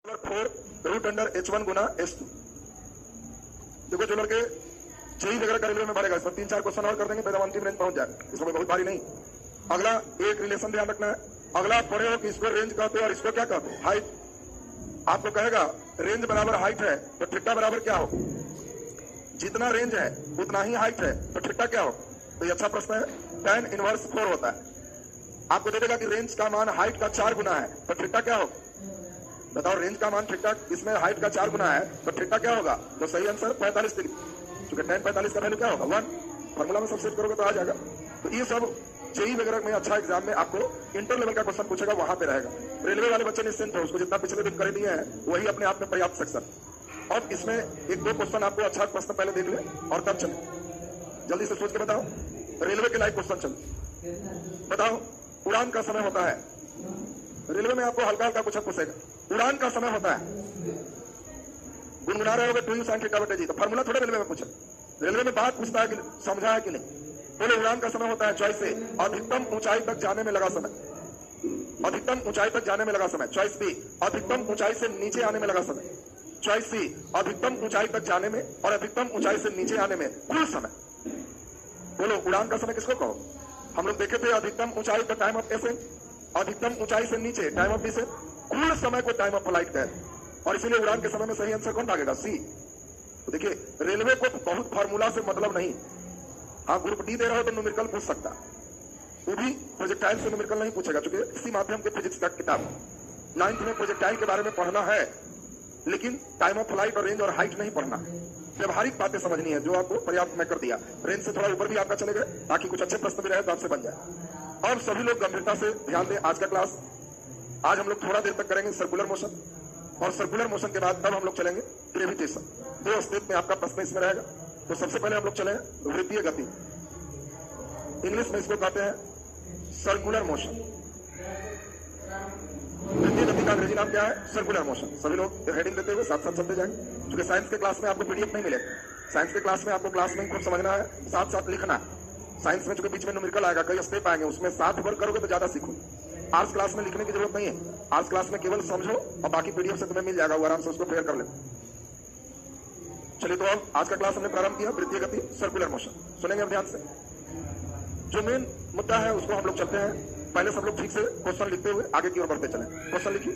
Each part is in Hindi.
4√h1 गुना h2। देखो जो लड़के जेई वगैरह का रेलवे में भरेगा, इसमें 3-4 क्वेश्चन और कर देंगे, पैदा अंतिम रेंज पहुंच जाए, इसमें बहुत भारी नहीं। अगला एक रिलेशन ध्यान रखना है। अगला पढ़े हो कि इसको रेंज कहते हो और इसको क्या कहते हैं, हाइट। आपको कहेगा रेंज बराबर हाइट है तो थीटा बराबर क्या हो, जितना रेंज है उतना ही हाइट है तो थीटा क्या हो। तो ये अच्छा प्रश्न है। tan इनवर्स 4 होता है। आपको दे देगा कि रेंज का मान हाइट का 4 गुना है तो थीटा क्या हो। बताओ रेंज का मान थीटा इसमें हाइट का 4 गुना है तो थीटा क्या होगा। तो सही आंसर 45 डिग्री, क्योंकि tan 45 का वैल्यू क्या होगा 1। फॉर्मूला में सब सेट करोगे तो आ जाएगा। तो ये सब जेई वगैरह में अच्छा एग्जाम में आपको इंटर लेवल का क्वेश्चन पूछेगा, वहां पे रहेगा। रेलवे वाले बच्चे निश्चिंत हो, उसको जितना पिछले दिन कर दिए हैं वही अपने आप में पर्याप्त सेक्शन। अब इसमें 1-2 क्वेश्चन आपको अच्छा प्रश्न पहले देख ले और तब चले। जल्दी से सोच के बताओ। रेलवे के लाइव क्वेश्चन चलो। बताओ उड़ान का समय होता है, रेलवे में आपको हल्का हल्का क्वेश्चन पूछेगा। उड़ान का समय होता है, गुनगुना रहे होगे 2u sin थीटा बटे जी, तो फार्मूला थोड़े रेलवे में पूछे। रेलवे में बात पूछता है कि समझा है कि नहीं। बोले उड़ान का समय होता है चॉइस ए अधिकतम ऊंचाई तक जाने में लगा समय, अधिकतम ऊंचाई तक जाने में लगा समय। चॉइस बी अधिकतम ऊंचाई से नीचे आने में लगा समय। चॉइस सी अधिकतम ऊंचाई तक जाने में और अधिकतम ऊंचाई से नीचे आने में कुल समय। बोलो उड़ान का समय किसको कहो। हम लोग देखे थे अधिकतम ऊंचाई पर टाइम ऑफ एसेंट, अधिकतम ऊंचाई से नीचे टाइम ऑफ डिसेंट, कुल समय को टाइम ऑफ फ्लाइट कहते हैं। और इसीलिए उड़ान के समय में सही आंसर कौन भागेगा, सी। तो देखिए रेलवे को बहुत फार्मूला से मतलब नहीं। हाँ ग्रुप डी दे रहा हो तो न्यूमेरिकल पूछ सकता, वो भी प्रोजेक्टाइल से न्यूमेरिकल नहीं पूछेगा, क्योंकि इसी माध्यम के फिजिक्स का किताब 9th में प्रोजेक्टाइल के बारे में पढ़ना है, लेकिन टाइम ऑफ फ्लाइट और रेंज और हाइट नहीं पढ़ना। व्यवहारिक बातें समझनी है, जो आपको पर्याप्त मैं कर दिया। रेंज से थोड़ा ऊपर भी आपका चले गए, ताकि कुछ अच्छे प्रश्न भी रहे तो आपसे बन जाए। और सभी लोग गंभीरता से ध्यान दें। आज का क्लास आज हम लोग थोड़ा देर तक करेंगे सर्कुलर मोशन, और सर्कुलर मोशन के बाद तब हम लोग चलेंगे ग्रेविटेशन। 2 स्टेप में आपका प्रश्न इसमें रहेगा। तो सबसे पहले हम लोग चले वृत्तीय गति, इंग्लिश में इसको कहते हैं सर्कुलर मोशन। वृत्तीय गति का अंग्रेजी नाम क्या है, सर्कुलर मोशन। सभी लोग हेडिंग देते हुए साथ साथ चलते जाएंगे, क्योंकि साइंस के क्लास में आपको पीडीएफ नहीं मिलेगा। साइंस के क्लास में आपको क्लास में खूब समझना है, साथ साथ लिखना है। साइंस में चूंकि बीच में न्यूमेरिकल आएगा, कई स्टेप आएंगे, उसमें साथ वर्क करोगे तो ज्यादा सीखो। आर्ट्स क्लास में लिखने की जरूरत नहीं है, आर्ट्स क्लास में केवल समझो और बाकी पीडीएफ से तुम्हें मिल जाएगा, वो आराम से उसको क्लियर कर ले। चलिए तो अब आज का क्लास हमने प्रारंभ किया, वृत्तीय गति सर्कुलर मोशन। सुनेंगे अब ध्यान से। जो मेन मुद्दा है उसको हम लोग चलते हैं। पहले सब लोग ठीक से क्वेश्चन लिखते हुए आगे की ओर बढ़ते चले। क्वेश्चन लिखिए।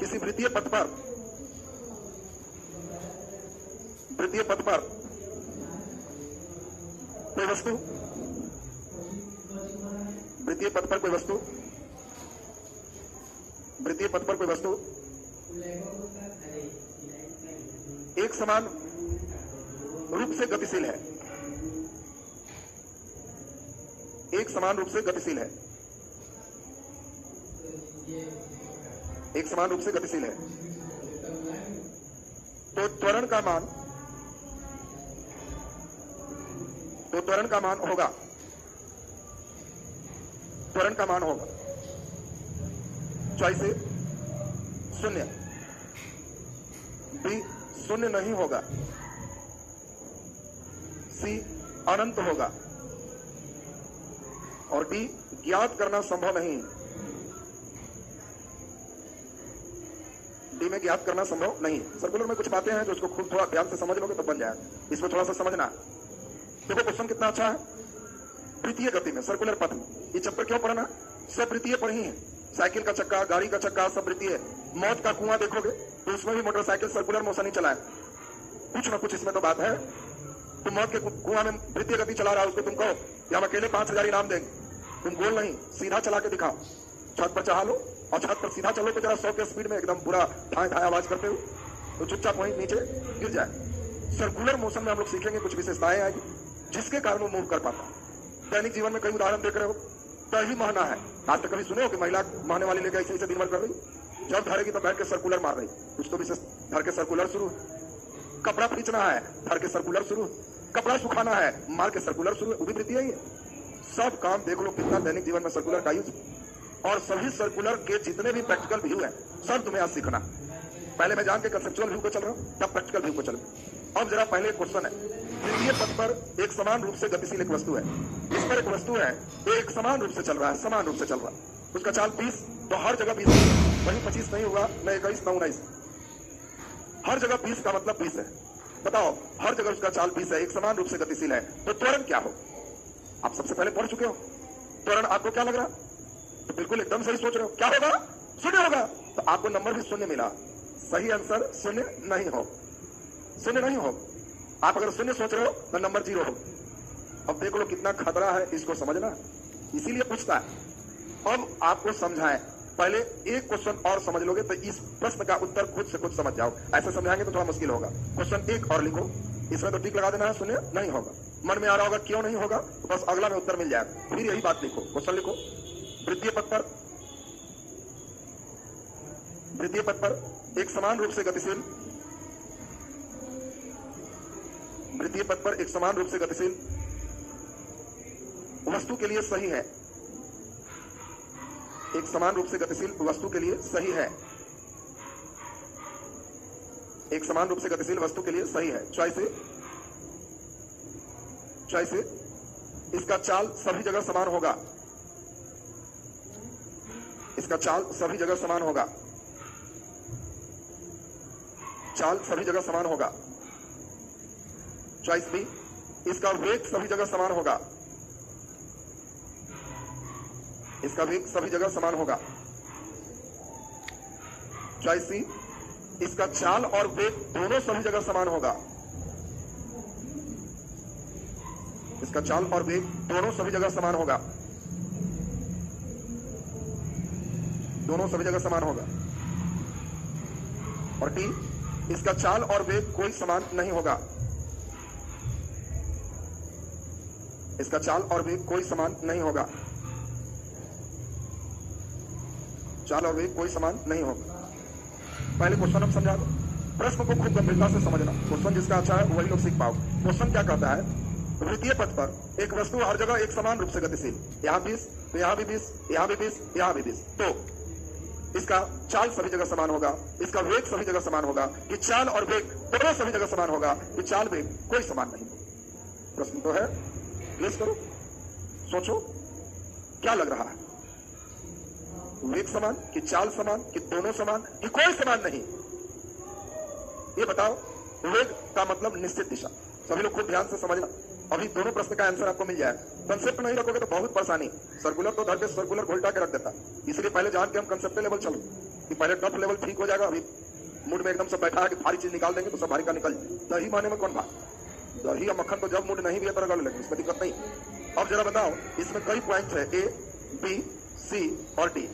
किसी वृत्तीय पथ पर कोई वस्तु, वृत्तीय पथ पर कोई वस्तु, वृत्तीय पथ पर कोई वस्तु एक समान रूप से गतिशील है, एक समान रूप से गतिशील है, एक समान रूप से गतिशील है। तो त्वरण का मान, तो त्वरण का मान होगा, त्वरण का मान होगा चॉइस ए 0, बी 0 नहीं होगा, सी अनंत होगा, और डी ज्ञात करना संभव नहीं। डी में ज्ञात करना संभव नहीं। सर्कुलर में कुछ बातें हैं जो उसको खुद थोड़ा ध्यान से समझ लोगे तो बन जाएगा, इसमें थोड़ा सा समझना। देखो क्वेश्चन कितना अच्छा है। वृत्तीय गति में सर्कुलर पथ में ये चैप्टर क्यों पढ़ना, सब वृत्तीय पढ़ी है। साइकिल का चक्का, गाड़ी का चक्का सब वृत्तीय। मौत का कुआं देखोगे तो उसमें भी मोटरसाइकिल सर्कुलर मोशन ही चलाए, कुछ ना कुछ इसमें तो बात है। तुम मौत के कुआं में वृत्तीय गति चला रहा है, उसको तुम कहो कि हम अकेले 5000 इनाम देंगे, तुम गोल नहीं सीधा चला के दिखाओ। छत पर चढ़ा लो और छत पर सीधा चलो तो जरा 100 के स्पीड में एकदम पूरा ठाए ठाए आवाज करते हुए, तो चुपचाप वहीं नीचे गिर जाए। सर्कुलर मोशन में हम लोग सीखेंगे कुछ विशेषताएं आएगी जिसके कारण वो मूव कर पाता। दैनिक जीवन में कई उदाहरण देख रहे हो, दही महना है। आज तक कभी सुने हो कि महिला महने वाली लेकर ऐसे ऐसे दिन भर कर रही, जब धरेगी तो बैठ के सर्कुलर मार रही, कुछ तो विशेष धर के सर्कुलर शुरू। कपड़ा खींचना है, धर के सर्कुलर शुरू। कपड़ा सुखाना है, मार के सर्कुलर शुरू, वो भी वृत्तीय ही है। सब काम देख लो कितना दैनिक जीवन में सर्कुलर का यूज। और सभी सर्कुलर के जितने भी प्रैक्टिकल व्यू है सब तुम्हें आज सीखना। पहले मैं जान के कंसेप्चुअल व्यू को चल रहा हूँ, तब प्रैक्टिकल व्यू को चल। अब जरा पहले क्वेश्चन है, वृत्तीय पथ पर एक समान रूप से गतिशील एक वस्तु है। इस पर एक वस्तु है, एक समान रूप से चल रहा है, समान रूप से चल रहा है। उसका चाल 20, तो हर जगह 20, वही 25 नहीं होगा, न 21 न 19। हर जगह 20 का मतलब 20 है। बताओ, हर जगह उसका चाल 20 है, एक समान रूप से गतिशील है, तो त्वरण क्या हो? आप सबसे पहले पढ़ चुके हो। त्वरण आपको क्या लग रहा? तो बिल्कुल एकदम सही सोच रहे हो। क्या होगा? शून्य होगा। तो आपको नंबर भी शून्य मिला। सही आंसर शून्य नहीं हो, शून्य नहीं हो। आप अगर शून्य सोच रहे हो तो नंबर 0 हो। अब देख लो कितना खतरा है, इसको समझना, इसीलिए पूछता है। अब आपको समझाएं, पहले एक क्वेश्चन और समझ लोगे तो इस प्रश्न का उत्तर खुद से खुद समझ जाओ। ऐसे समझाएंगे तो थोड़ा मुश्किल होगा। क्वेश्चन 1 और लिखो, इसमें तो टिक लगा देना है, शून्य नहीं होगा। मन में आ रहा होगा क्यों नहीं होगा, तो बस अगला में उत्तर मिल जाएगा। फिर यही बात लिखो, क्वेश्चन लिखो, वृत्तीय पथ पर एक समान रूप से गतिशील, वृत्तीय पथ पर एक समान रूप से गतिशील वस्तु के लिए सही है। एक समान रूप से गतिशील वस्तु के लिए सही है। एक समान रूप से गतिशील वस्तु के लिए सही है। चॉइस ए, इसका चाल सभी जगह समान होगा। इसका चाल सभी जगह समान होगा। चाल सभी जगह समान होगा। चॉइस बी, इसका वेग सभी जगह समान होगा। इसका वेग सभी जगह समान होगा। चॉइस सी, इसका चाल और वेग दोनों सभी जगह समान होगा। इसका चाल और वेग दोनों सभी जगह समान होगा। दोनों सभी जगह समान होगा। और टी, इसका चाल और वेग कोई समान नहीं होगा। इसका चाल और वेग कोई समान नहीं होगा। चाल और वेग कोई समान नहीं होगा। पहले क्वेश्चन हम समझा दो, प्रश्न को खूब गंभीरता से समझना। क्वेश्चन जिसका अच्छा है वही लोग सीख पाओ। क्वेश्चन क्या कहता है? वृत्तीय पथ पर एक वस्तु हर जगह एक समान रूप से गतिशील, यहां 20, तो यहां भी 20, यहां भी 20, यहां भी 20, तो इसका चाल सभी जगह समान होगा, इसका वेग सभी जगह समान होगा, कि चाल और वेग दोनों सभी जगह समान होगा, कि चाल वेग कोई समान नहीं होगा। प्रश्न तो है, गेस करो, सोचो क्या लग रहा है? वेग समान, कि चाल समान, कि दोनों समान, कि कोई समान नहीं? ये बताओ। वेग का मतलब निश्चित दिशा। सभी लोग खूब ध्यान से समझना, अभी दोनों प्रश्न का आंसर आपको मिल जाएगा। कंसेप्ट नहीं रखोगे तो बहुत परेशानी। सर्कुलर तो धर के सर्कुलर घोल्टा के रख देता, इसलिए पहले जान के हम कंसेप्ट लेवल चलो, कि पहले टफ लेवल ठीक हो जाएगा। अभी मूड में एकदम से बैठा है कि भारी चीज निकाल देंगे तो सब भारी का निकल जाए। दही माने में कौन बात? दही या मक्खन तो जब मूड नहीं भी है तो रगड़ लेंगे, इसमें दिक्कत नहीं। अब जरा बताओ, इसमें कई पॉइंट है, ए, बी, सी और डी।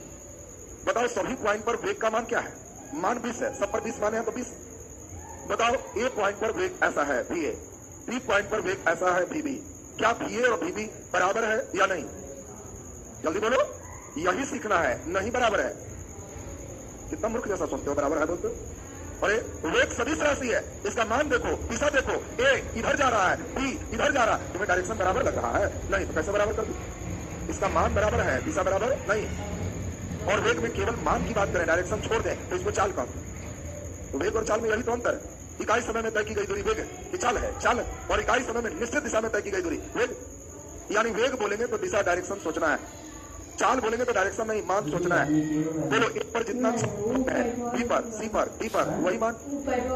बताओ सभी पॉइंट पर वेग का मान क्या है? मान 20 है, सब पर 20 माने हैं तो 20। बताओ ए पॉइंट पर वेग ऐसा है VA, बी पॉइंट पर वेग ऐसा है VB। क्या VA और VB बराबर है या नहीं? जल्दी बोलो, यही सीखना है। नहीं बराबर है। कितना मूर्ख जैसा सोचते हो, बराबर है बोलते हो। अरे वेग सदिश राशि है, इसका मान देखो, दिशा देखो, ए इधर जा रहा है, बी इधर जा रहा है, तुम्हें डायरेक्शन बराबर लग रहा है? नहीं, तो कैसे बराबर कर दो? इसका मान बराबर है, दिशा बराबर नहीं। और वेग में केवल मान की बात करें, डायरेक्शन छोड़ दें तो इसको चाल कहते हैं। तो वेग और चाल में यही तो अंतर है। इकाई समय में तय की गई दूरी वेग की चाल है, चाल, और इकाई समय में निश्चित दिशा में तय की गई दूरी वेग। यानी वेग बोलेंगे तो दिशा डायरेक्शन सोचना है, चाल बोलेंगे तो डायरेक्शन नहीं मान सोचना है। बोलो एक पर जितना है, बी पर, सी पर, डी पर वही मान,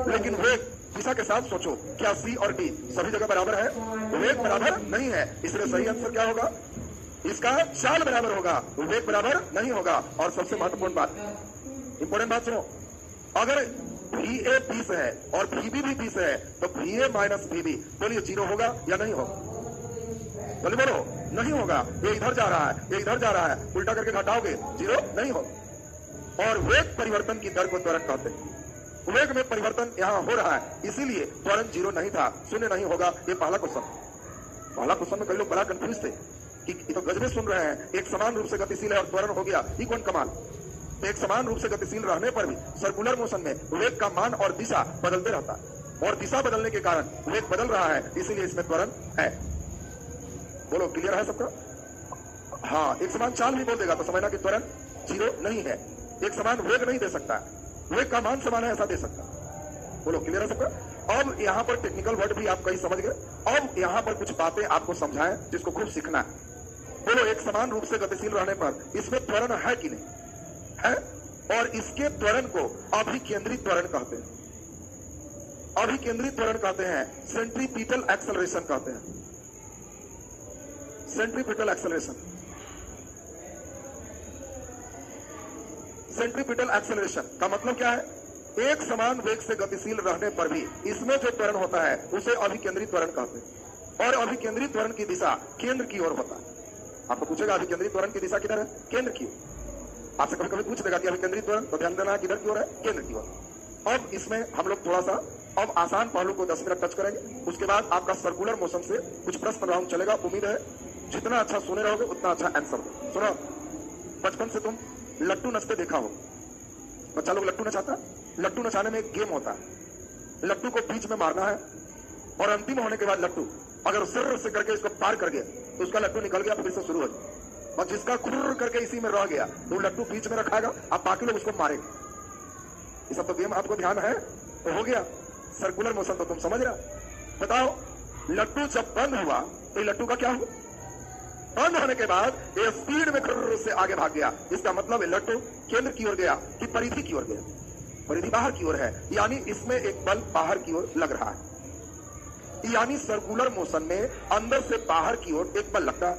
लेकिन वेग दिशा के साथ सोचो, क्या सी और डी सभी जगह बराबर है? वेग बराबर नहीं है, इसलिए सही आंसर क्या होगा? इसका चाल बराबर होगा, वेग बराबर नहीं होगा। और सबसे महत्वपूर्ण बात, इंपोर्टेंट बात सुनो, अगर VA 20 है और VB भी 20 है तो VA माइनस VB, बोलिए 0 होगा या नहीं होगा? बोलिए बोलो, नहीं होगा। ये इधर जा रहा है, ये इधर जा रहा है, उल्टा करके घटाओगे 0 नहीं होगा। और वेग परिवर्तन की दर को त्वरण कहते हैं। वेग में परिवर्तन यहाँ हो रहा है, इसीलिए त्वरण 0 नहीं था, शून्य नहीं होगा। ये पहला क्वेश्चन में कई लोग बड़ा कंफ्यूज थे कि तो गजबे सुन रहे हैं, एक समान रूप से गतिशील है और त्वरण हो गया, ये कौन कमाल? एक समान रूप से गतिशील रहने पर भी सर्कुलर मोशन में वेग का मान और दिशा बदलते रहता है, और दिशा बदलने के कारण वेग बदल रहा है, इसीलिए इसमें त्वरण है। बोलो क्लियर है सबका? हाँ, एक समान चाल भी बोल देगा तो समझना कि त्वरण 0 नहीं है। एक समान वेग नहीं दे सकता, वेग का मान समान है ऐसा दे सकता। बोलो क्लियर है सबका? अब यहाँ पर टेक्निकल वर्ड भी आप कहीं समझ गए। अब यहाँ पर कुछ बातें आपको समझाएं जिसको खूब सीखना है। बोलो एक समान रूप से गतिशील रहने पर इसमें त्वरण है कि नहीं? है। और इसके त्वरण को अभिकेंद्रित त्वरण कहते हैं। अभिकेंद्री त्वरण कहते हैं, सेंट्रीपिटल एक्सेलरेशन कहते हैं। सेंट्रीपिटल एक्सेलरेशन, सेंट्रीपिटल एक्सेलरेशन का मतलब क्या है? एक समान वेग से गतिशील रहने पर भी इसमें जो त्वरण होता है उसे अभिकेंद्री त्वरण कहते हैं। और अभिकेंद्री त्वरण की दिशा केंद्र की ओर होता है। आपको पूछेगा अभिकेंद्री त्वरण की दिशा किधर है? केंद्र की ओर। आपसे कभी कभी पूछ देगा कि अभिकेंद्री त्वरण, तो ध्यान देना किधर की ओर है? केंद्र की ओर। अब इसमें हम लोग थोड़ा सा अब आसान पहलू को 10 मिनट टच करेंगे। उसके बाद आपका सर्कुलर मोशन से कुछ प्रश्न राउंड चलेगा। उम्मीद है जितना अच्छा सुने रहोगे उतना अच्छा आंसर हो। सुनो, बचपन से तुम लट्टू नचते देखा हो, बच्चा लोग लट्टू नचाता। लट्टू नचाने में एक गेम होता है, लट्टू को बीच में मारना है और अंतिम होने के बाद लट्टू अगर सिर से करके इसको पार कर गया तो उसका लट्टू निकल गया, फिर से शुरू हो जाए। और जिसका खुर करके इसी में रह गया तो लट्टू बीच में रखाएगा, आप बाकी लोग उसको मारेंगे। ये सब तो गेम आपको ध्यान है तो हो गया। सर्कुलर मोशन तो तुम समझ रहा। बताओ, लट्टू जब बंद हुआ तो लट्टू का क्या हुआ? बंद होने के बाद ये स्पीड में खुर से आगे भाग गया। इसका मतलब है लट्टू केंद्र की ओर गया कि परिधि की ओर गया? परिधि बाहर की ओर है, यानी इसमें एक बल बाहर की ओर लग रहा है। यानी सर्कुलर मोशन में अंदर से बाहर की ओर एक बल लगता है।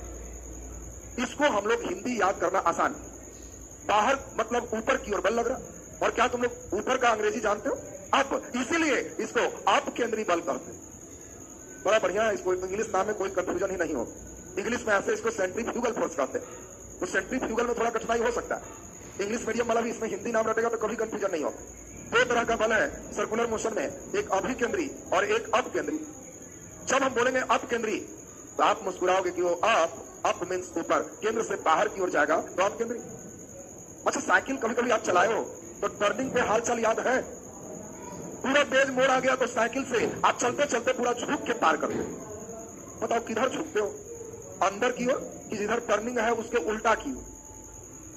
इसको हम लोग हिंदी याद करना आसान है। बाहर मतलब ऊपर की ओर बल लग रहा। और क्या तुम लोग ऊपर का अंग्रेजी जानते हो? अप। इसीलिए इसको अप केंद्रीय बल कहते हैं। बड़ा बढ़िया है। इसको इंग्लिश नाम में कोई कंफ्यूजन ही नहीं हो। इंग्लिश में ऐसे इसको सेंट्रीफ्यूगल फोर्स कहते हैं। तो सेंट्रीफ्यूगल में थोड़ा कठिनाई हो सकता है। इंग्लिश मीडियम वाला भी इसमें हिंदी नाम रटेगा तो कभी कंफ्यूजन नहीं हो। दो तरह का बल है सर्कुलर मोशन में, एक अभिकेंद्री और एक अपकेंद्री। जब हम बोलेंगे अपकेंद्री तो आप मुस्कुराओगे कि वो अप मीन्स ऊपर, केंद्र से बाहर की ओर जाएगा तो अपकेंद्री। अच्छा, साइकिल कभी कभी आप चलाए हो तो टर्निंग पे हालचाल याद है? पूरा तेज मोड़ आ गया तो साइकिल से आप चलते चलते पूरा झुक के पार करते हो। बताओ किधर झुकते हो? अंदर की ओर कि जिधर टर्निंग है उसके उल्टा की ओर?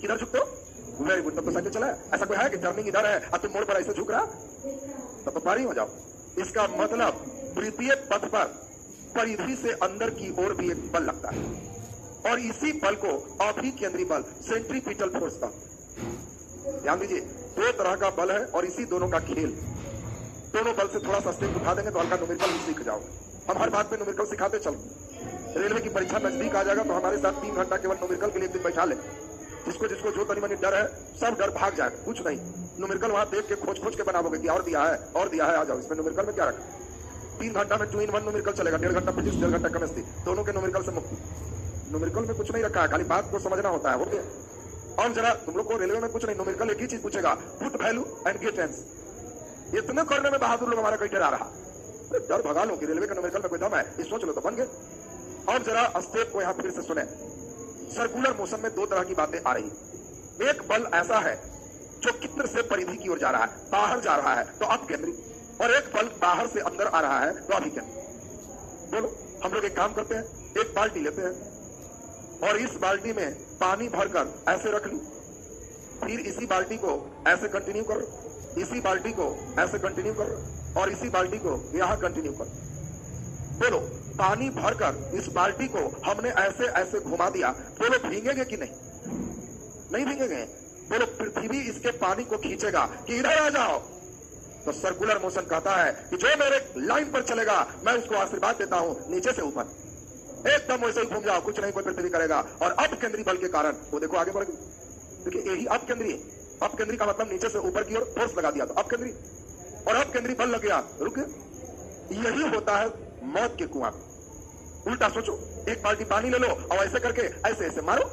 किधर झुकते हो? Very good. तब तो साइकिल चलाया। ऐसा कोई है कि टर्निंग इधर है और तुम मोड़ पर ऐसे झुक रहा? तब तो पारी हो जाओ। इसका मतलब वृत्तीय पथ पर परिधि से अंदर की ओर भी एक बल लगता है और इसी बल को अभिकेंद्री बल, सेंट्रीपिटल फोर्स का। ध्यान दीजिए, दो तरह का बल है और इसी दोनों का खेल। दोनों बल से थोड़ा सा स्टेप उठा देंगे तो हल्का न्यूमेरिकल सीख जाओगे। हम हर बात पे न्यूमेरिकल सिखाते चलो। रेलवे की परीक्षा नजदीक आ जाएगा तो हमारे साथ 3 घंटा केवल न्यूमेरिकल के लिए एक दिन बैठा ले। जिसको जिसको जो तनी मनी डर है सब डर भाग जाए। कुछ नहीं, न्यूमेरिकल वहां देख के खोज के बनाओगे कि और दिया है और दिया है, आ जाओ। इसमें न्यूमेरिकल में क्या रखा? 3 घंटा में 2 in 1 न्यूमेरिकल चलेगा। 1.5 घंटा फिजिक्स, 1.5 घंटा केमिस्ट्री, दोनों के न्यूमेरिकल से मुक्ति। न्यूमेरिकल में कुछ नहीं रखा है, खाली बात को समझना होता है। हो गया। और जरा तुम लोग को रेलवे में कुछ नहीं, न्यूमेरिकल एक ही चीज पूछेगा, put value and get tens. इतना करने में बहादुर लोग हमारा कई डरा रहा। डर भगा लो कि रेलवे का न्यूमेरिकल में कोई दम है, ये सोच लो तो बन गए। और जरा स्टेप को यहाँ फिर से सुने। सर्कुलर मोशन में 2 तरह की बातें आ रही। एक बल ऐसा है जो केंद्र से परिधि की ओर जा रहा है, बाहर जा रहा है तो अपकेंद्री, और एक बल बाहर से अंदर आ रहा है तो अभिकेंद्री। बोलो, हम लोग एक काम करते हैं, एक बाल्टी लेते हैं और इस बाल्टी में पानी भरकर ऐसे रख ली, फिर इसी बाल्टी को ऐसे कंटिन्यू करो, इसी बाल्टी को ऐसे कंटिन्यू करो और इसी बाल्टी को यहां कंटिन्यू करो। बोलो, पानी भरकर इस बाल्टी को हमने ऐसे ऐसे घुमा दिया, बोलो भीगेंगे कि नहीं? नहीं भीगेंगे। बोलो, पृथ्वी इसके पानी को खींचेगा कि इधर आ जाओ। तो सर्कुलर मोशन कहता है कि जो मेरे लाइन पर चलेगा मैं उसको आशीर्वाद देता हूं, नीचे से ऊपर एकदम वैसे ही घूम जाओ, कुछ नहीं कोई पृथ्वी करेगा। और अपकेंद्री बल के कारण वो देखो आगे बढ़ गई। देखिए, यही अपकेंद्री। अपकेंद्री का मतलब नीचे से ऊपर की ओर फोर्स लगा दिया तो अपकेंद्री, और अपकेंद्री बल लग गया, रुक गए। यही होता है मौत के कुआं। उल्टा सोचो, एक बाल्टी पानी ले लो और ऐसे करके ऐसे ऐसे मारो।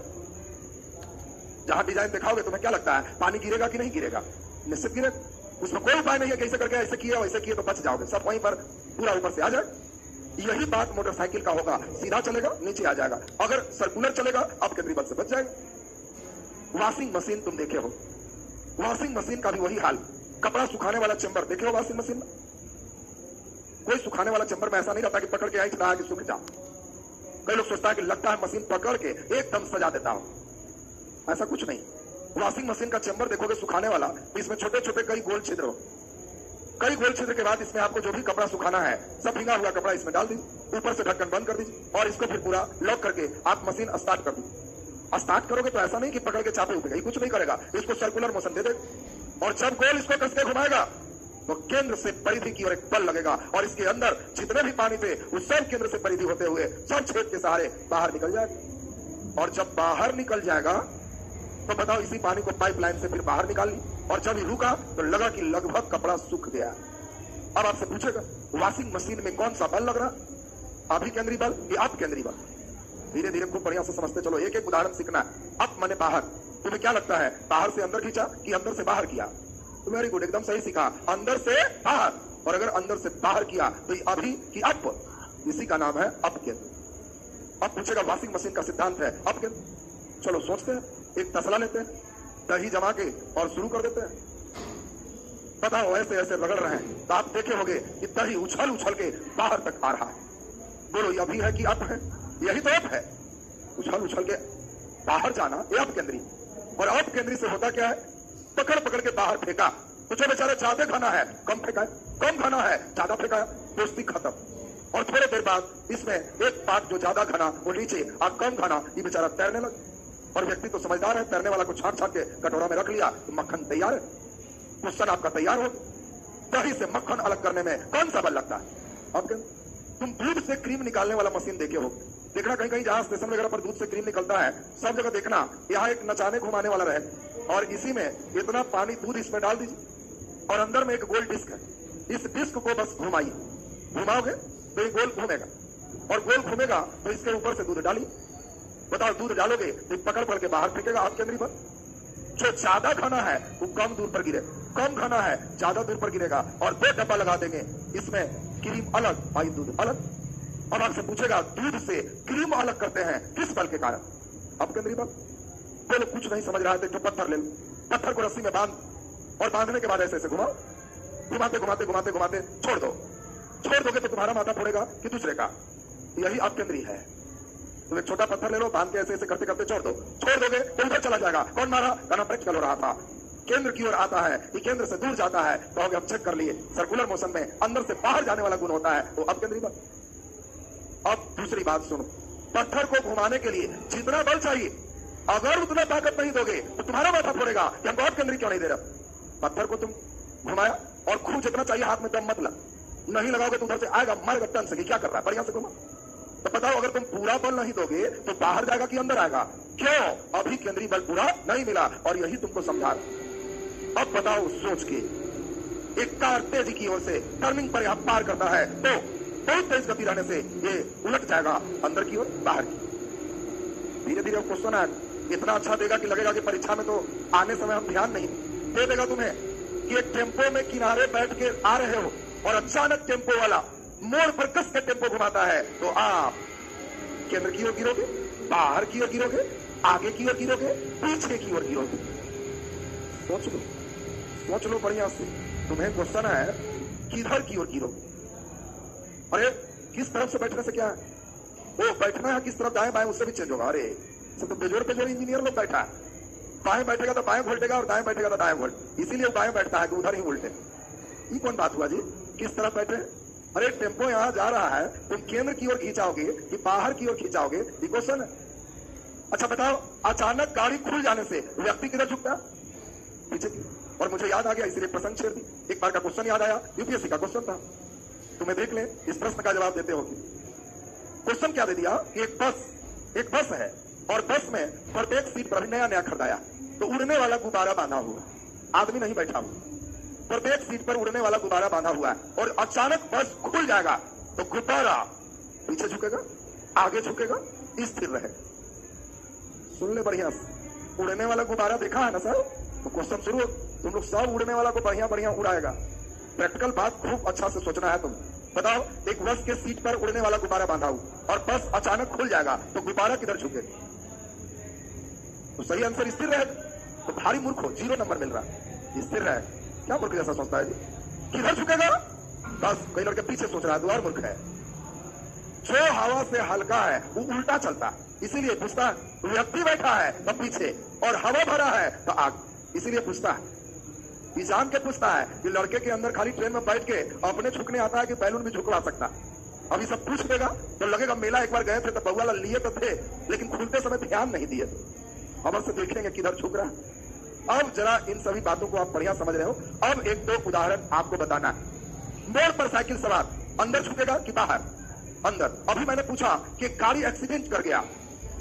जहां डिजाइन दिखाओगे तुम्हें क्या लगता है, पानी गिरेगा कि नहीं गिरेगा? निश्चित गिरेगा। उसमें कोई उपाय नहीं है कि ऐसे करके ऐसे किए वैसे किए तो बच जाओगे, सब वहीं पर पूरा ऊपर से आ जाए। यही बात मोटरसाइकिल का होगा, सीधा चलेगा नीचे आ जाएगा, अगर सर्कुलर चलेगा अपकेंद्री बल से बच जाएगा। वॉशिंग मशीन तुम देखे हो, वॉशिंग मशीन का भी वही हाल। कपड़ा सुखाने वाला चेंबर देखे हो वॉशिंग मशीन में? कोई सुखाने वाला चेंबर में ऐसा नहीं रहता कि पकड़ के आई कि सूख जाओ। कई लोग सोचता है कि लगता है मशीन पकड़ के एकदम सजा देता हो, ऐसा कुछ नहीं। वॉशिंग मशीन का चेंबर देखोगे सुखाने वाला, इसमें छोटे छोटे कई गोल छिद्र हो। कई गोल छिद्र के बाद इसमें आपको जो भी कपड़ा सुखाना है सब भींगा हुआ कपड़ा इसमें डाल दीजिए, ऊपर से ढक्कन बंद कर दीजिए और इसको फिर पूरा लॉक करके आप मशीन स्टार्ट कर दीजिए। स्टार्ट करोगे तो ऐसा नहीं कि पकड़ के चापे उठेगा, कुछ नहीं करेगा, इसको सर्कुलर मोशन दे दे और जब गोल इसको कस के घुमाएगा तो केंद्र से परिधि की ओर एक बल लगेगा और इसके अंदर जितने भी पानी थे उस सब केंद्र से परिधि होते हुए सब छेद के सहारे बाहर निकल जाएगा। और जब बाहर निकल जाएगा तो बताओ, इसी पानी को पाइपलाइन से फिर बाहर निकाल ली और जब रुका तो लगा कि लगभग कपड़ा सूख गया। अब आपसे पूछेगा वॉशिंग मशीन में कौन सा बल लग रहा, अभिकेंद्री बल या अपकेंद्री बल? धीरे धीरे खूब बढ़िया से समझते चलो, एक एक उदाहरण सीखना है। अप माने बाहर, तुम्हें क्या लगता है बाहर से अंदर खींचा कि अंदर से बाहर किया? तो वेरी गुड, एकदम सही सीखा, अंदर से बाहर। और अगर अंदर से बाहर किया तो ये अभी की अप, इसी का नाम है अपकेंद्र। अब पूछेगा वॉशिंग मशीन का सिद्धांत है अपकेंद्र। चलो सोचते हैं, एक तसला लेते हैं, दही जमा के और शुरू कर देते हैं। बताओ ऐसे ऐसे रगड़ रहे हैं तो आप देखे होंगे कि दही उछल उछल के बाहर तक आ रहा है। बोलो ये अभी है कि अप है? यही तो अप है, उछल उछल के बाहर जाना, ये अपकेंद्री। और अपकेंद्री से होता क्या है, पकड़ पकड़ के बाहर फेंका तो जो बेचारा ज्यादा घना है कम फेंका है, कम घना है ज्यादा फेंका है, दोस्ती खत्म। और थोड़े देर बाद इसमें एक पार्ट जो ज्यादा घना वो नीचे और कम घना ये बेचारा तैरने लगा। और व्यक्ति तो समझदार है, तैरने वाला को छाट छाट के कटोरा में रख लिया तो मक्खन तैयार है। क्वेश्चन आपका तैयार हो, दही से मक्खन अलग करने में कौन सा बल लगता है? अब तुम दूध से क्रीम निकालने वाला मशीन देखे हो, देखना कहीं कहीं जहां स्टेशन वगैरह पर दूध से क्रीम निकलता है सब जगह देखना यहाँ एक नचाने घुमाने वाला रहे और इसी में इतना पानी दूध इसमें डाल दीजिए और अंदर में एक गोल डिस्क है, इस डिस्क को बस घुमाइए, घुमाओगे तो ये गोल घूमेगा और गोल घूमेगा तो इसके ऊपर से दूध डालिए। बताओ दूध डालोगे तो पकड़ पकड़ के बाहर फेंकेगा अपकेंद्री बल। जो ज्यादा घना है वो कम दूर पर गिरे, कम घना है ज्यादा दूर पर गिरेगा। और दो डब्बा लगा देंगे, इसमें क्रीम अलग और दूध अलग। अब आपसे पूछेगा दूध से क्रीम अलग करते हैं किस बल के कारण? अपकेंद्री बल। बोलो कुछ नहीं समझ रहा है तो पत्थर ले लो, पत्थर को रस्सी में बांध और बांधने के बाद ऐसे ऐसे घुमाओ, घुमाते घुमाते घुमाते घुमाते छोड़ दो। छोड़ दोगे तो तुम्हारा माथा फोड़ेगा कि दूसरे का, यही अपकेंद्री है। तुम एक छोटा पत्थर ले लो, बांध के ऐसे ऐसे करते करते छोड़ दो, छोड़ दोगे तो उधर चला जाएगा। कौन मारा? गाना प्रैक्टिकल हो रहा था, केंद्र की ओर आता है, ये केंद्र से दूर जाता है। तो अब चेक कर लिए, सर्कुलर मोशन में अंदर से बाहर जाने वाला गुण होता है वो अपकेंद्री बल। अब दूसरी बात सुनो, पत्थर को घुमाने के लिए जितना बल चाहिए अगर उतना ताकत नहीं दोगे तो तुम्हारा माथा फोड़ेगा कि हमको अपकेंद्री क्यों नहीं दे रहा। पत्थर को तुम घुमाया और खूब जितना चाहिए हाथ में दम मत लग, नहीं लगाओगे तो उधर से आएगा, मारेगा टन से, क्या कर रहा है, बढ़िया से घुमा। तो बताओ अगर तुम पूरा बल नहीं दोगे तो बाहर जाएगा कि अंदर आएगा? क्यों? अभी केंद्रीय बल पूरा नहीं मिला और यही तुमको समझा। अब बताओ सोच के, एक कार तेजी की ओर से टर्निंग पर यहां पार करता है तो बहुत तेज गति रहने से ये उलट जाएगा अंदर की ओर बाहर की। धीरे धीरे क्वेश्चन है, इतना अच्छा देगा कि लगेगा कि परीक्षा में तो आने समय हम ध्यान नहीं दे देगा तुम्हें कि एक टेम्पो में किनारे बैठ के आ रहे हो और अचानक टेम्पो वाला मोड़ पर कस के टेम्पो घुमाता है तो आप केंद्र की ओर गिरोगे, बाहर की ओर गिरोगे, आगे की ओर गिरोगे, पीछे की ओर गिरोगे। सोच लो बढ़िया से। तुम्हें क्वेश्चन है किधर की ओर गिरोगे? अरे किस तरफ से बैठने से क्या है, वो बैठना है किस तरफ, दाएं बाएं उससे भी चेंज होगा। अरे सब तो बेजोड़ इंजीनियर लोग बैठा है, बाएं बैठेगा तो बाएं वोल्टेगा और दाएं बैठेगा तो दाएं वोल्ट, इसीलिए वो बाएं बैठता है कि उधर ही वोल्टे। ये कौन बात हुआ जी, किस तरफ बैठे? अरे टेम्पो यहां जा रहा है, तुम केंद्र की ओर खींचाओगे कि बाहर की ओर खींचाओगे, ये क्वेश्चन है। अच्छा बताओ, अचानक गाड़ी खुल जाने से व्यक्ति किधर झुकता है? पीछे की। और मुझे याद आ गया इसीलिए प्रसंग छेड़ दी, एक बार का क्वेश्चन याद आया, यूपीएससी का क्वेश्चन था, तुम्हें देख ले इस प्रश्न का जवाब देते हो। क्वेश्चन क्या दे दिया कि एक बस है और बस में प्रत्येक सीट पर नया नया खरीदाया तो उड़ने वाला गुब्बारा बांधा हुआ, आदमी नहीं बैठा हुआ, प्रत्येक सीट पर उड़ने वाला गुब्बारा बांधा हुआ है और अचानक बस खुल जाएगा तो गुब्बारा पीछे झुकेगा, आगे झुकेगा, स्थिर रहे। सुन ले बढ़िया से, उड़ने वाला गुब्बारा देखा है ना सर? तो क्वेश्चन शुरू, तुम लोग सब उड़ने वाला को बढ़िया बढ़िया उड़ाएगा। प्रैक्टिकल बात खूब अच्छा से सोचना है। तुम बताओ, एक बस के सीट पर उड़ने वाला गुब्बारा बांधा हुआ और बस अचानक खुल जाएगा तो गुब्बारा किधर झुके? तो सही आंसर स्थिर रहे। तो भारी मूर्ख हो, 0 नंबर मिल रहा है। स्थिर रहे, क्या मूर्ख जैसा सोचता है जी? किधर झुकेगा? बस कई लड़के पीछे सोच रहा है, द्वार मूर्ख है। जो हवा से हल्का है वो उल्टा चलता है, इसीलिए पूछता है। व्यक्ति बैठा है तो पीछे और हवा भरा है तो आगे, इसीलिए पूछता है। ये जान के पूछता है कि लड़के के अंदर खाली ट्रेन में बैठ के अपने झुकने आता है कि बैलून भी झुकवा सकता। अभी सब पूछ लेगा तो लगेगा मेला एक बार गए थे तो बउआ लिए तो थे लेकिन खुलते समय ध्यान नहीं दिए। अब से देखेंगे किधर झुक रहा है। अब जरा इन सभी बातों को आप बढ़िया समझ रहे हो। अब एक दो उदाहरण आपको बताना है। मोड़ पर साइकिल सवार अंदर छूटेगा कि बाहर? अंदर। अभी मैंने पूछा कि गाड़ी एक्सीडेंट कर गया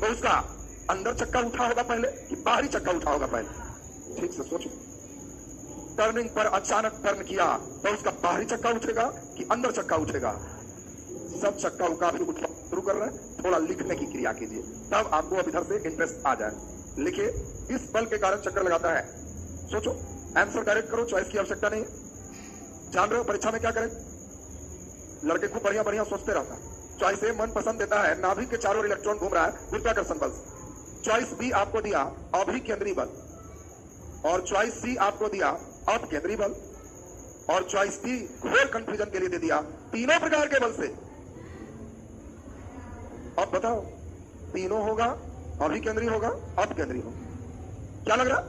तो उसका अंदर चक्का उठा होगा पहले कि बाहरी चक्का उठा होगा पहले? ठीक से सोचो। टर्निंग पर अचानक टर्न किया तो उसका बाहरी चक्का उठेगा कि अंदर चक्का उठेगा? सब चक्का उका भी उठना शुरू कर रहे हैं। थोड़ा लिखने की क्रिया कीजिए, तब आपको अब इधर से इंटरेस्ट आ जाए। लिखिए, इस बल के कारण चक्कर लगाता है। सोचो, आंसर डायरेक्ट करो, चॉइस की आवश्यकता नहीं है। जान रहे हो परीक्षा में क्या करें? लड़के खूब बढ़िया बढ़िया सोचते रहता है। चॉइस ए मन पसंद देता है, नाभिक के चारों ओर इलेक्ट्रॉन घूम रहा है, गुरुत्वाकर्षण बल। चॉइस बी आपको दिया अभिकेंद्री बल, और चॉइस सी आपको दिया अपकेंद्री बल, और चॉइस डी घोर कंफ्यूजन के लिए दे दिया तीनों प्रकार के बल से। अब बताओ, तीनों होगा, अभिकेंद्री होगा, अपकेंद्री होगा? क्या लग रहा?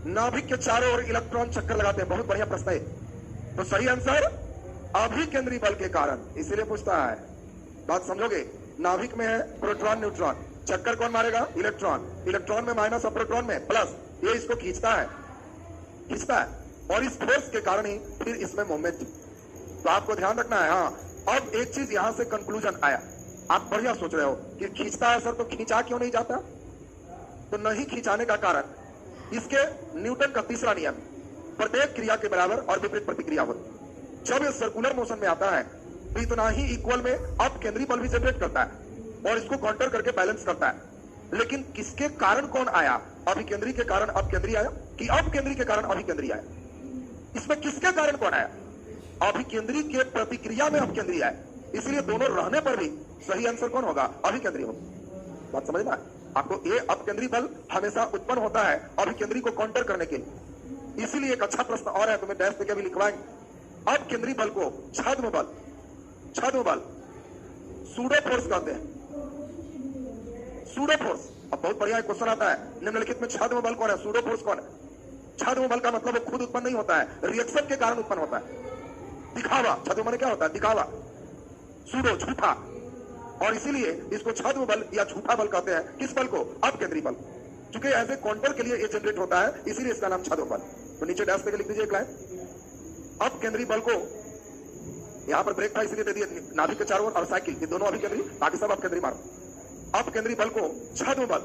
नाभिक के चारों ओर इलेक्ट्रॉन चक्कर लगाते हैं। बहुत बढ़िया प्रश्न है। तो सही आंसर अभिकेंद्री बल के कारण। इसीलिए पूछता है, बात समझोगे? नाभिक में है प्रोटॉन न्यूट्रॉन, चक्कर कौन मारेगा? इलेक्ट्रॉन। इलेक्ट्रॉन में माइनस और प्रोटॉन में प्लस, ये इसको खींचता है, और इस फोर्स के कारण ही फिर इसमें मोमेंट। तो आपको ध्यान रखना है। हाँ, अब एक चीज यहां से कंक्लूजन आया। आप बढ़िया सोच रहे हो कि खींचता है सर, तो खींचा क्यों नहीं जाता? तो नहीं खींचाने का कारण इसके न्यूटन का तीसरा नियम, प्रत्येक क्रिया के बराबर और विपरीत प्रतिक्रिया होती। जब ये सर्कुलर मोशन में आता है तो इतना ही इक्वल में अपकेंद्री बल भी जनरेट करता है और इसको काउंटर करके बैलेंस करता है। लेकिन किसके कारण कौन आया? अभिकेंद्री के कारण अपकेंद्री आया कि अपकेंद्री के कारण अभिकेंद्री आया? इसमें किसके कारण कौन आया? अभिकेंद्री के प्रतिक्रिया में अपकेंद्री आया। इसलिए दोनों रहने पर भी सही आंसर कौन होगा? अभिकेंद्री होगा। बात समझना है आपको? ये अपकेंद्री बल हमेशा उत्पन्न होता है अभिकेंद्री को काउंटर करने के लिए। इसीलिए एक अच्छा प्रश्न और है, तुम्हें डैश पे भी लिखवाएंगे। अपकेंद्री बल को छद्म बल सूडो फोर्स कहते हैं। Pseudo force. अब बहुत बढ़िया क्वेश्चन आता है, निम्नलिखित में छद्म बल कौन है? सूडो फोर्स कौन है? छद्म बल का मतलब वो खुद उत्पन्न नहीं होता है, रिएक्शन के कारण उत्पन्न होता है। दिखावा, छद्म बल क्या होता है? दिखावा। सूडो झूठा, और इसीलिए इसको छद्म बल या झूठा बल कहते हैं। किस बल को? अपकेंद्री बल। चूंकि एज ए काउंटर के लिए ये जनरेट होता है, इसीलिए इसका नाम छद्म बल। तो नीचे डैश पे लिख दीजिए एक लाइन। अपकेंद्री बल को यहां पर ब्रेक था इसलिए दे दिए, नाभिक के चारों ओर और साइकिल, ये दोनों अभिकेंद्री, बाकी सब अपकेंद्री मारो। अपकेंद्री बल को छद्म बल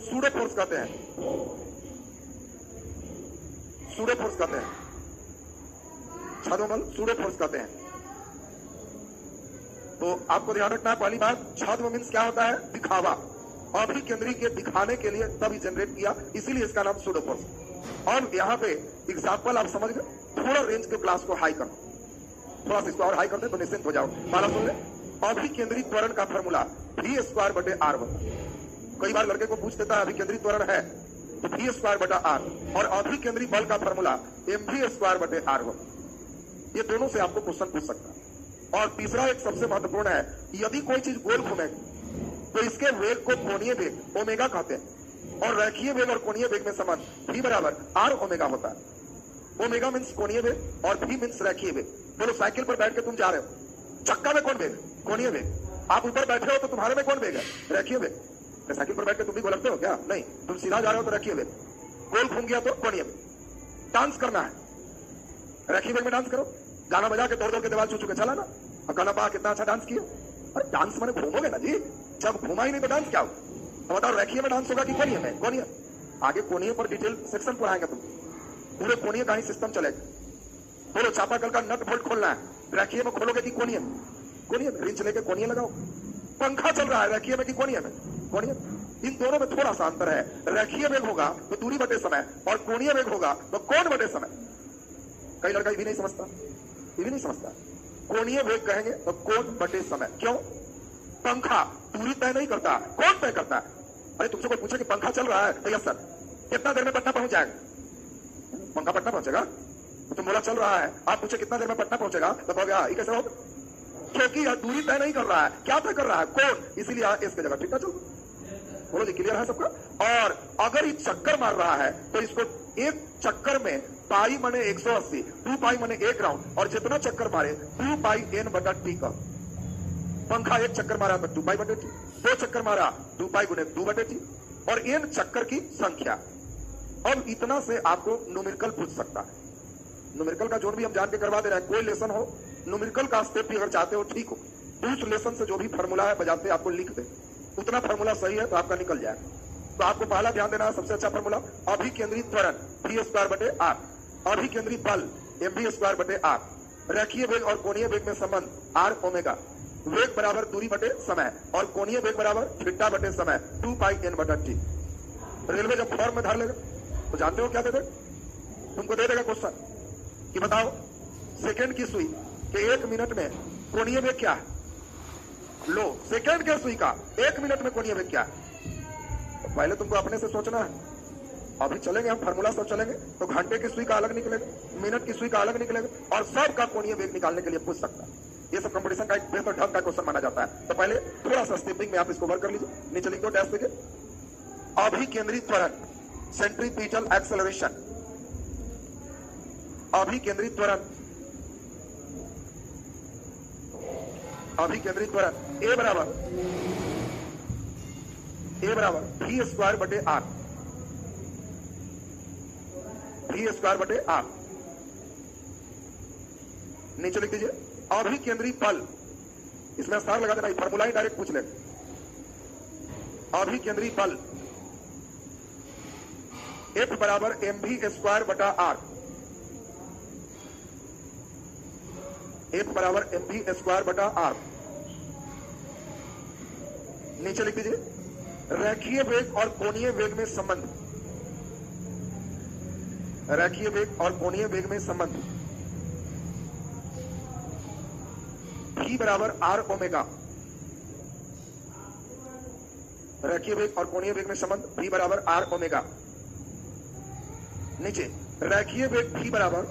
सूडो फोर्स कहते हैं। सूडो फोर्स कहते हैं, छद्म बल सूडो फोर्स कहते हैं। तो आपको ध्यान रखना है, पहली बात, छद्म मीन्स क्या होता है? दिखावा। अभिकेंद्री के दिखाने के लिए तभी जनरेट किया, इसीलिए इसका नाम सूडो फोर्स। और यहाँ पे एग्जाम्पल आप समझ गए। थोड़ा रेंज के क्लास को हाई करो, थोड़ा सा इसको और हाई कर दे तो निश्चिंत हो जाओ। माला सुन ले, अभिकेंद्री त्वरण का फॉर्मूला v²/r होता है। कई बार लड़के को पूछ देता है अभिकेंद्री त्वरण है तो v²/r, और अभिकेंद्री बल का फॉर्मूला mv²/r हो। ये दोनों से आपको क्वेश्चन पूछ सकता है। और तीसरा एक सबसे महत्वपूर्ण है, यदि कोई चीज गोल घूमेगी तो इसके वेग को कोणीय वेग ओमेगा कहते हैं, और रेखीय वेग और कोणीय वेग में संबंध v=r ओमेगा होता है। ओमेगा मीन्स कोणीय वेग और v मीन्स रेखीय वेग। बोलो, साइकिल पर बैठ के तुम जा रहे हो, चक्का में कौन वेग? कोणीय वेग। आप ऊपर बैठे हो तो तुम्हारे में कौन वेग है? रेखीय वेग। साइकिल पर बैठ के तुम भी गोलकते हो क्या? नहीं, तुम सीधा जा रहे हो तो रेखीय वेग, गोल घूम गया तो कोणीय वेग। डांस करना है, रेखीय वेग में डांस करो। गाना बजा के दौड़ दौड़ के दीवार छू के चला ना, और गाना पा कितना अच्छा डांस किया। अरे डांस मैंने घूमोगे ना जी, जब घुमा ही नहीं तो डांस क्या हो? तो बताओ, रेखीय में डांस होगा कि कोणीय में? कोणीय। आगे कोणीय पर डिटेल सेक्शन पढ़ाएंगे, तुम पूरे कोणीय का ही सिस्टम चलेगा। बोलो, चापाकल का नट बोल्ट खोलना है, रेखीय में खोलोगे कि कोणीय में? कोणीय में। रिंच लेके कोणीय लगाओ। पंखा चल रहा है, रेखीय में कि कोणीय में? कोणीय। इन दोनों में थोड़ा सा अंतर है। रेखीय वेग होगा तो दूरी बटे समय, और कोणीय वेग होगा तो कोण बटे समय। कई लड़का ये भी नहीं समझता, ये भी नहीं समझता। कोणीय वेग कहेंगे तो कोण बटे समय। क्यों? पंखा दूरी तय नहीं करता, कौन तय करता है? अरे तुमसे कोई पूछे कि पंखा चल रहा है तो यस सर, कितना देर में पटना पहुंच जाएगा? पंखा पटना पहुंचेगा? तो तुम बोला चल रहा है, आप पूछे कितना देर में पटना पहुंचेगा तो कहोगे ये कैसे होगा? क्योंकि यह दूरी तय नहीं कर रहा है। क्या तय कर रहा है? कौन। इसीलिए इसके जगह ठीक है। चलो बोलो जी, क्लियर है सबका? और अगर ये चक्कर मार रहा है तो इसको एक चक्कर में पाई मने 180, 2 पाई मने 1 राउंड, और जितना चक्कर मारे 2 पाई n/t का। पंखा एक चक्कर मारा तो 2π/t, 2 चक्कर मारा 2π गुने 2/t, और इन चक्कर की संख्या। अब इतना से आपको न्यूमेरिकल पूछ सकता है। न्यूमेरिकल का जोन भी हम जान के करवा दे रहे हैं। कोई लेसन हो, न्यूमेरिकल का स्टेप भी अगर चाहते हो ठीक हो, तो उस लेसन से जो भी फार्मूला है बजाते आपको लिख दे, उतना फार्मूला सही है तो आपका निकल जाए। तो आपको पहला ध्यान देना है, सबसे अच्छा फार्मूला अभिकेंद्रित त्वरण v²/r, अभिकेंद्रित बल mv²/r, रेखीय वेग और कोणीय वेग में संबंध r ओमेगा, वेग बराबर दूरी बटे समय और कोणीय वेग बराबर थीटा बटे समय 2πn/t। रेलवे जब फॉर्म में धर लेगा तो जानते हो क्या दे देगा? तुमको दे देगा क्वेश्चन कि बताओ सेकंड की सुई के 1 मिनट में कोणीय वेग क्या है। लो, सेकंड के सुई का 1 मिनट में कोणीय वेग क्या है? तो पहले तुमको अपने से सोचना है। अभी चलेंगे हम फार्मूला सब चलेंगे तो घंटे की सुई का अलग निकलेगा, मिनट की सुई का अलग निकलेगा, और सब का कोणीय वेग निकालने के लिए पूछ सकता है। ये सब कंपटीशन का एक बेहतर ढंग का क्वेश्चन माना जाता है। तो पहले थोड़ा सा स्टेपिंग में आप इसको वर्क कर लीजिए। नीचे लिख दो डैश देके, अभिकेंद्रित त्वरण सेंट्रीपिटल एक्सेलरेशन, अभिकेंद्रित त्वरण, अभिकेंद्रित त्वरण a बराबर v²/r, v²/r। नीचे लिख दीजिए अभिकेंद्रित बल, इसमें स्टार लगा देना, फार्मूला ही डायरेक्ट पूछ ले। अभिकेंद्रित बल F बराबर mv²/r, F बराबर mv²/r। नीचे लिख दीजिए रेखीय वेग और कोणीय वेग में संबंध, रेखीय वेग और कोणीय वेग में संबंध v बराबर r ओमेगा, रेखीय वेग और कोणीय वेग में संबंध v बराबर r ओमेगा। नीचे रेखीय वेग v बराबर,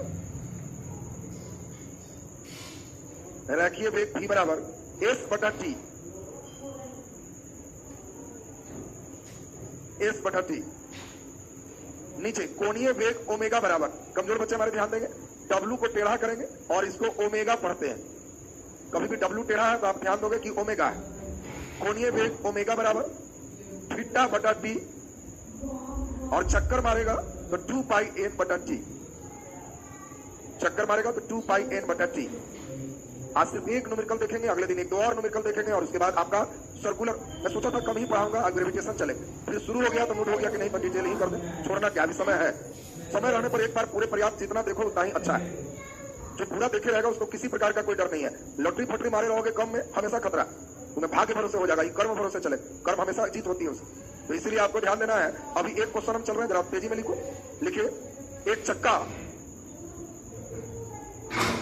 रेखीय वेग v बराबर s/t, s/t। नीचे कोणीय वेग ओमेगा बराबर, कमजोर बच्चे हमारे ध्यान देंगे, W को टेढ़ा करेंगे और इसको ओमेगा पढ़ते हैं। कभी भी W टेढ़ा है तो आप ध्यान दोगे कि ओमेगा है। कोणीय वेग ओमेगा बराबर θ/t, और चक्कर मारेगा तो 2πn/t, चक्कर मारेगा तो 2πn/t। आज सिर्फ एक न्यूमेरिकल देखेंगे, अगले दिन एक दो और न्यूमेरिकल देखेंगे, और उसके बाद आपका सर्कुलर। मैं सोचा था कम ही पढ़ाऊंगा, आज ग्रेविटेशन चले, फिर शुरू हो गया तो मूड हो गया कि नहीं डिटेल ही कर दे, छोड़ना क्या, अभी समय है। समय रहने पर एक बार पूरे पर्याप्त जितना देखो उतना ही अच्छा है। जो पूरा देखे रहेगा उसको किसी प्रकार का कोई डर नहीं है। लॉटरी फटरी मारे रहोगे कम में, हमेशा खतरा, तुम्हें भाग्य भरोसे हो जाएगा, कर्म भरोसे चले, कर्म हमेशा जीत होती है उससे। तो इसीलिए आपको ध्यान देना है। अभी एक क्वेश्चन हम चल रहे हैं, जरा तेजी में लिखो, लिखिए एक चक्का,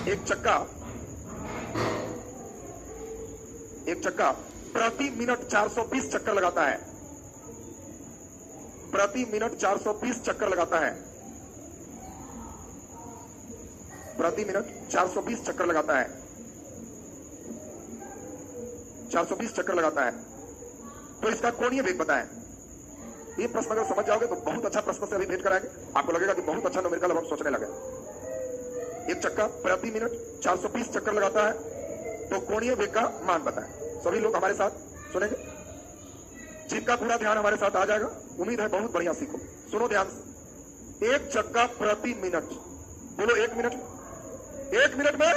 एक चक्का, एक चक्का प्रति मिनट 420 चक्कर लगाता है, प्रति मिनट 420 चक्कर लगाता है, प्रति मिनट 420 चक्कर लगाता है, 420 चक्कर लगाता है। तो इसका कोणीय वेग बताएं। ये प्रश्न अगर समझ जाओगे तो बहुत अच्छा प्रश्न से अभी भेंट कराएंगे, आपको लगेगा कि बहुत अच्छा न्यूमेरिकल अब हम सोचने लगे। एक चक्का प्रति मिनट 420 चक्कर लगाता है, तो कोणीय वेग का मान बताएं। सभी लोग हमारे साथ सुनेंगे, जिनका पूरा ध्यान हमारे साथ आ जाएगा, उम्मीद है बहुत बढ़िया सीखो। सुनो ध्यान से, एक चक्का प्रति मिनट, बोलो एक मिनट, एक मिनट में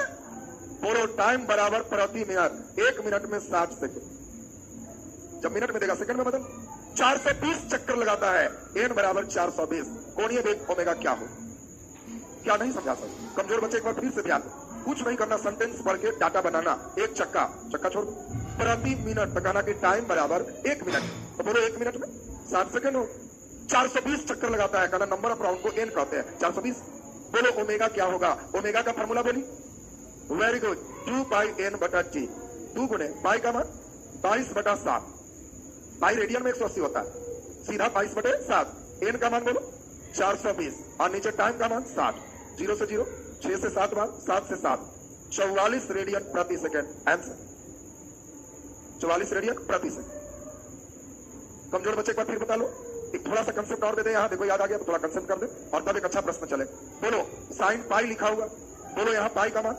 बोलो टाइम बराबर प्रति मिनट, एक मिनट में 60 सेकंड। जब मिनट में देगा सेकंड में बदल, 420 चक्कर लगाता है, n बराबर 420। कोणीय वेग ओमेगा क्या हो, क्या नहीं समझा सकते? कमजोर बच्चे एक बार फिर से ध्यान, कुछ नहीं करना, सेंटेंस पढ़ के डाटा बनाना। एक चक्का, चक्का छोड़, प्रति मिनट बताना कि टाइम बराबर 1 मिनट, तो बोलो 1 मिनट में 60 सेकंड हो। 420 चक्कर लगाता है, कहना नंबर ऑफ राउंड को n कहते हैं, 420। बोलो ओमेगा क्या होगा, ओमेगा का फॉर्मूला बोली, वेरी गुड, 2πn/t। 2 गुने पाई का मान 22/7, पाई रेडियन में 180 होता है, सीधा 22/7। n का मान बोलो 420, और नीचे टाइम का मान 60, 0 से 0, 6 से 7 बार, 7 से 7, 44 रेडियन प्रति सेकंड। आंसर 44 रेडियन प्रति सेकंड। कमजोर बच्चे एक बार फिर बता लो, एक थोड़ा सा कंसेप्ट और दे दे, यहाँ देखो याद आ गया तो थोड़ा कंसेप्ट कर दे, और तब एक अच्छा प्रश्न चले। बोलो साइन पाई लिखा होगा, बोलो यहाँ पाई का मान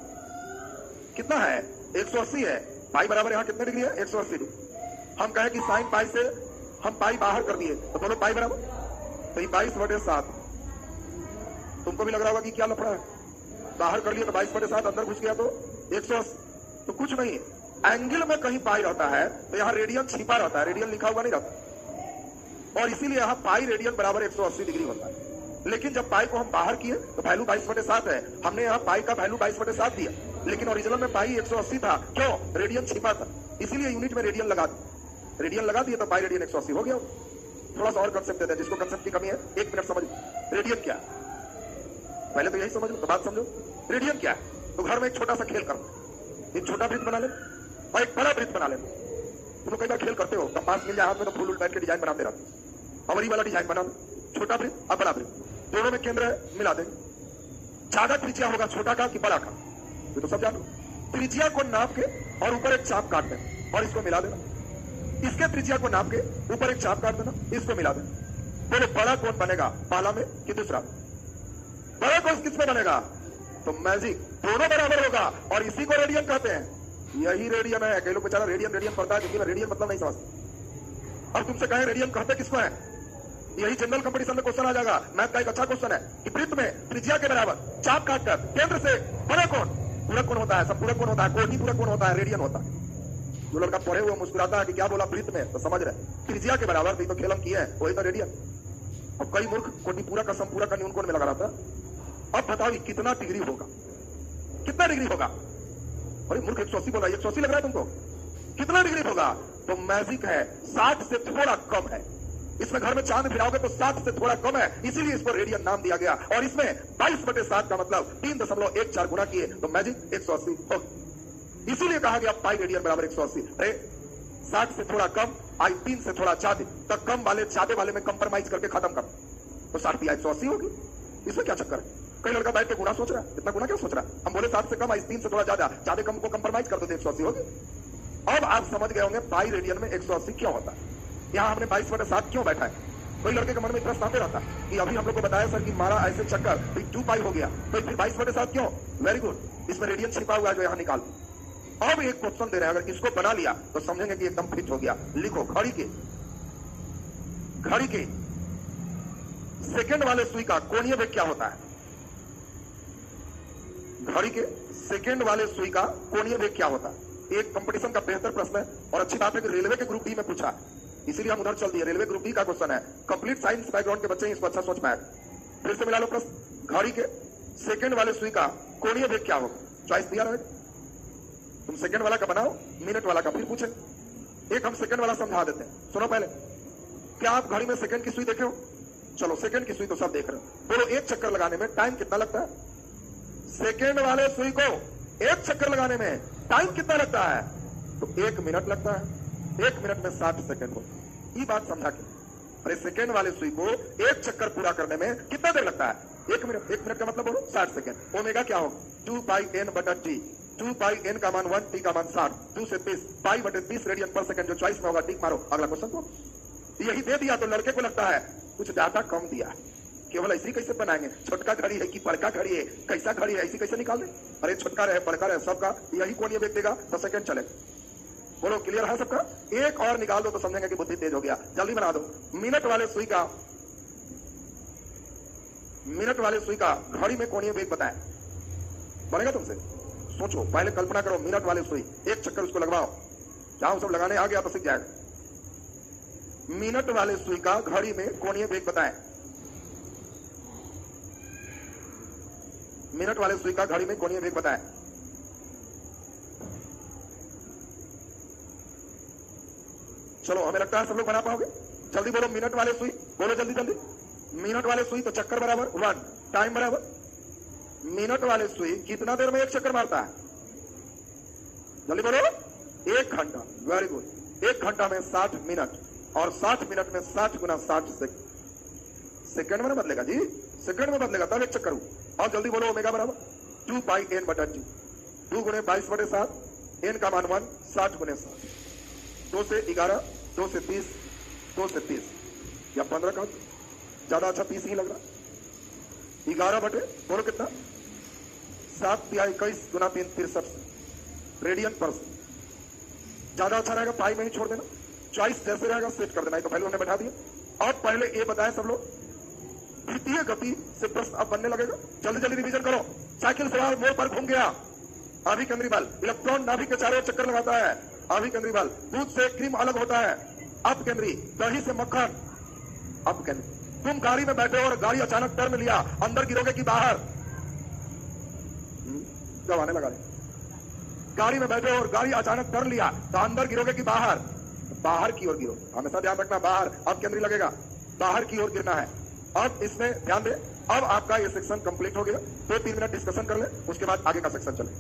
कितना है, 180 है, पाई बराबर यहाँ कितने डिग्री है 180 डिग्री। हम कहें कि साइन पाई से हम पाई बाहर कर दिए तो दोनों पाई बराबर, तो ये 22/7। तुमको भी लग रहा होगा कि क्या लफड़ा है, बाहर कर लिया तो 22/7, अंदर घुस गया तो 180। तो कुछ नहीं, एंगल में कहीं पाई रहता है तो यहाँ रेडियन छिपा रहता है, रेडियन लिखा हुआ नहीं रहता, और इसीलिए यहाँ पाई रेडियन बराबर 180 डिग्री होता है। लेकिन जब पाई को हम बाहर किए तो वैल्यू 22/7 है, हमने यहाँ पाई का वैल्यू 22/7 दिया, लेकिन ओरिजिनल में पाई 180 था। क्यों? रेडियन छिपा था, इसीलिए यूनिट में रेडियन लगा दिया। रेडियन लगा दिया तो पाई रेडियन 180 हो गया। थोड़ा सा और कंसेप्ट देते हैं जिसको कंसेप्ट की कमी है, 1 मिनट समझ। रेडियन क्या है पहले तो यही समझ लो, तो बात समझो। रेडियन क्या है? तो घर में एक छोटा सा खेल करो, एक छोटा वृत्त बना ले और एक बड़ा वृत्त बना ले। तुम लोग कई बार खेल करते हो, कंपास मिल जाए हाथ में तो फूल बैठ के डिजाइन बनाते रहते, अमरी वाला डिजाइन बना लो, छोटा वृत्त और बड़ा वृत्त, दोनों में केंद्र मिला देंगे। ज्यादा त्रिज्या होगा छोटा का कि बड़ा का, ये तो सब जानो। त्रिज्या को नाप के और ऊपर एक चाप काट देना और इसको मिला देना। इसके त्रिज्या को नाप के ऊपर एक चाप काट देना, इसको मिला देना। बोले बड़ा कौन बनेगा, पहला में कि दूसरा? बड़ा कौन किस में बनेगा? तो मैजिक, दोनों बराबर होगा और इसी को रेडियन कहते हैं। यही रेडियन है। कई लोग बेचारा रेडियन रेडियन पढ़ता है क्योंकि रेडियन मतलब नहीं समझता। अब तुमसे कहें रेडियन कहते किसको है, यही जनरल कंपटीशन में क्वेश्चन आ जाएगा। मैथ का एक अच्छा क्वेश्चन है कि वृत्त में त्रिज्या के बराबर चाप काटकर केंद्र से बड़ा कौन, पूरक कौन होता है? सब पूरक कौन होता है? कोटि पूरक कौन होता है? रेडियन होता है। जो लड़का पढ़े हुए मुस्कुराता है कि क्या बोला वृत्त में, तो समझ रहे त्रिज्या के बराबर तो खेल हम किए हैं, वही तो रेडियन। अब कई मूर्ख कोटि पूरक का सम पूरक का न्यून कोण में लगा रहता है। अब बताओ कितना डिग्री होगा, कितना डिग्री होगा? अरे मूर्ख 180 बोला, 180 लग रहा है तुमको, कितना डिग्री होगा? तो मैजिक है, 60 से थोड़ा कम है। इसमें घर में चांद फिराओगे तो 60 से थोड़ा कम है, इसीलिए इसको रेडियन नाम दिया गया। और इसमें 22/7 का मतलब 3.14 गुना किए तो मैजिक 180 हो, इसीलिए कहा गया पाई रेडियन बराबर 180। अरे 60 से थोड़ा कम, आई 3 से थोड़ा ज्यादा, तक कम वाले ज्यादा वाले में कंप्रोमाइज करके खत्म कर, तो 60 की 180 होगी। इसमें क्या चक्कर है? कई लड़का बैठ के गुना सोच रहा है, इतना गुना क्या सोच रहा है? हम बोले 60 से कम, आई 3 से थोड़ा ज्यादा, ज्यादा कम को कंप्रोमाइज कर दो तो 180 होगी। अब आप समझ गए होंगे पाई रेडियन में 180 क्यों होता है। यहाँ हमने 22/7 क्यों बैठा है। कोई लड़के के मन में प्रश्न आते रहता कि अभी हम लोग को बताया सर कि मारा ऐसे चक्कर 2 पाई हो गया, तो फिर 22/7 क्यों? वेरी गुड, इसमें रेडियन छिपा हुआ है जो यहाँ निकाल। अब एक क्वेश्चन दे रहे हैं, अगर इसको बना लिया तो समझेंगे कि एकदम फिट हो गया। लिखो, घड़ी के सेकंड वाले सुई का कोणीय वेग क्या होता है? घड़ी के सेकंड वाले सुई का कोणीय वेग क्या होता है? एक कंपटीशन का बेहतर प्रश्न है और अच्छी बात है कि रेलवे के ग्रुप डी में पूछा, इसीलिए हम उधर चल दिए। रेलवे ग्रुप डी का क्वेश्चन है, कंप्लीट साइंस बैकग्राउंड के बच्चे इसको अच्छा सोच पाए। फिर से मिला लो प्रश्न, घड़ी के सेकंड वाले सुई का कोणीय वेग क्या होगा? चॉइस दिया रहेगा, तुम सेकंड वाला का बनाओ, मिनट वाला का फिर पूछे। एक हम सेकंड वाला समझा देते हैं, सुनो पहले। क्या आप घड़ी में सेकंड की सुई देखे हो? चलो सेकंड की सुई तो सब देख रहे हो, बोलो एक चक्कर लगाने में टाइम कितना लगता है? सेकंड वाले सुई को एक चक्कर लगाने में टाइम कितना लगता है? तो 1 मिनट लगता है। 1 मिनट में 60 सेकंड हो। ये बात समझा के, अरे सेकंड वाले सुई को एक चक्कर पूरा करने में कितना देर लगता है? 1 मिनट। 1 मिनट का मतलब बोलो 60 सेकंड। ओमेगा क्या होगा? 2πn/t। 2πn का मान 1, t का मान 60, 2 से 30, π/30 रेडियन पर सेकंड। जो चॉइस में होगा टिक मारो। अगला क्वेश्चन को यही दे दिया तो लड़के को लगता है कुछ डाटा कम दिया, केवल ऐसी कैसे बनाएंगे? छोटका घड़ी है कि बड़का घड़ी है, कैसा घड़ी है, ऐसी कैसे निकाल दे? अरे छोटका रहे बड़का रहे सबका यही कोणीय वेग देगा तो सेकंड चले। बोलो क्लियर है सबका? एक और निकाल दो तो समझेंगे कि बुद्धि तेज हो गया। जल्दी बना दो। मिनट वाले सुई का घड़ी में कोणीय वेग बताएं, बनेगा तुमसे? सोचो पहले, कल्पना करो। मिनट वाले सुई एक चक्कर उसको लगवाओ, जहां सब लगाने आ गया तो सीख जाएगा। मिनट वाले सुई का घड़ी में कोणीय वेग बताएं। मिनट वाले सुई का घड़ी में कोणीय वेग बताएं। चलो हमें लगता है सब लोग बना पाओगे। जल्दी बोलो मिनट वाले सुई, बोलो जल्दी जल्दी। मिनट वाले सुई तो चक्कर बराबर 1, टाइम बराबर। मिनट वाले सुई कितना देर में एक चक्कर मारता है? जल्दी बोलो। 1 घंटा। Very good. 1 घंटा में 60 मिनट और 60 मिनट में 60 गुना 60 सेकंड। सेकंड में बदलेगा जी, सेकंड में बदलेगा तब एक चक्कर हो। और जल्दी बोलो ओमेगा बराबर 2πn/t। 2 गुणे 22/7, n का मान 1, 60 गुणे 60, 2 से 11, 2 से 30, 2 से 30 या 15 का ज्यादा अच्छा 30 ही लग रहा। 11 बटे बोलो कितना? 7 तिहाई 21 गुना 3 63 रेडियन पर ज्यादा अच्छा रहेगा पाई में ही छोड़ देना, चॉइस जैसे रहेगा सेट कर देना। तो पहले उन्हें बैठा दिया। अब पहले ये बताएं सब लोग, द्वितीय गति से प्रश्न अब बनने लगेगा। जल्दी जल्दी रिवीजन करो। साइकिल सवार मोड़ पर घूम गया, आभि केंद्रीय बल। इलेक्ट्रॉन नाभिक के चारों ओर चक्कर लगाता है, आभि केंद्रीय बल। दूध से क्रीम अलग होता है, अप केंद्रीय। दही से मक्खन, अप केंद्रीय। तुम गाड़ी में बैठे और गाड़ी अचानक टर्न लिया, अंदर गिरोगे कि बाहर? जब आने लगा गाड़ी में बैठे और गाड़ी अचानक टर्न लिया तो अंदर गिरोगे कि बाहर? बाहर की ओर गिरो। हमेशा ध्यान रखना, बाहर अब केंद्रीय लगेगा, बाहर की ओर गिरना है। अब इसमें ध्यान दे। अब आपका ये सेक्शन कंप्लीट हो गया। 2-3 मिनट डिस्कशन कर ले, उसके बाद आगे का सेक्शन चले।